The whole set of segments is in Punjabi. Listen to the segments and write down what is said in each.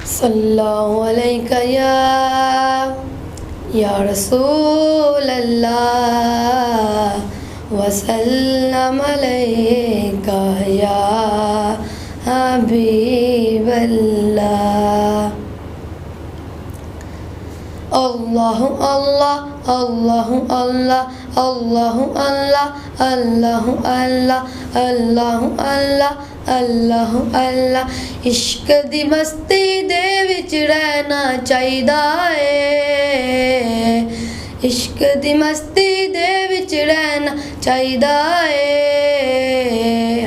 صلی اللہ علیہ یا رسول اللہ وسلم علیک یا حبیب اللہ. اللہ اللہ اللہ اللہ اللہ اللہ اللہ اللہ اللہ اللہ اللہ اللہ. عشق دی مستی دے وچ رہنا چاہیدا ہے. عشق دی مستی دے وچ رہنا چاہیدا ہے.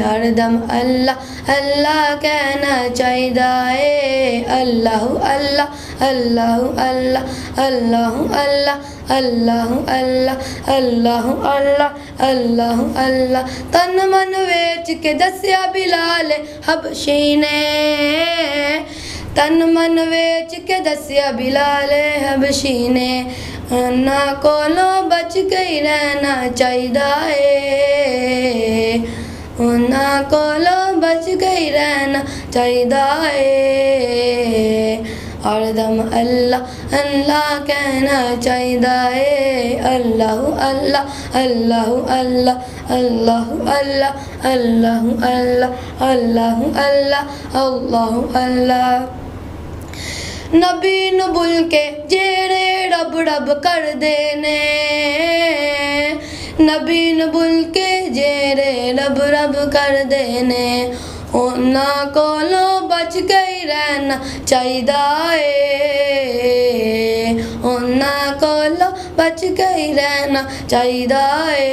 ہر دم اللہ اللہ کہنا چاہیدا ہے. اللہ اللہ اللہ اللہ اللہ اللہ اللہ اللہ اللہ اللہ اللہ اللہ. تن من ویچ کے دسیا بلال حبشی نے. تن من ویچ کے دسیا بلال حبشی نے. انہاں کولوں بچ گئی رہنا چاہیدا ہے. انہاں کولوں بچ گئی رہنا چاہیدا ہے. ہر دم اللہ اللہ کہنا چاہیدا ہے. اللہ اللہ اللہ اللہ اللہ اللہ اللہ اللہ اللہ اللہ اللہ اللہ. نبی نو بھول کے جیڑے رب رب کر دینے. نبی نو بھول کے جیڑے رب رب کر دینے. انہاں کولوں بچ گئی رہنا چاہیدا ہے. انہاں کولوں بچ گئی رہنا چاہیدا ہے.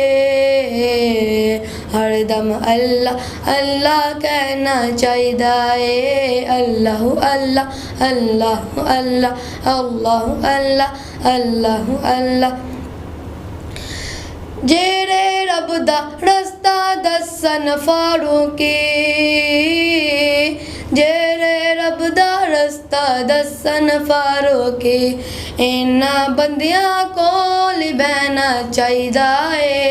ہر دم اللہ اللہ کہنا چاہیدا ہے. اللہ اللہ اللہ اللہ اللہ اللہ اللہ اللہ. جیڑے رب دا رستہ دسن فاروقی. جیڑے رب دا رستہ دسن فاروقی. انہاں بندیاں کول بہنا چاہیدا ہے.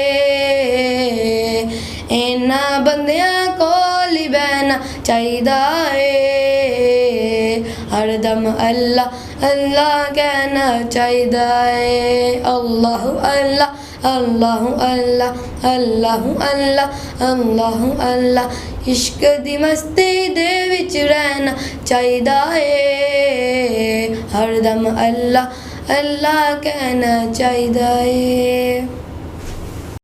انہاں بندیاں کول بہنا چاہیدا ہے. ہر دم اللہ اللہ کہنا چاہیدا ہے. اللہ اللہ اللہ اللہ اللہ اللہ اللہ اللہ. عشق دی مستی دے وچ رہنا چاہیدا ہے. ہر دم اللہ اللہ کہنا چاہیدا ہے.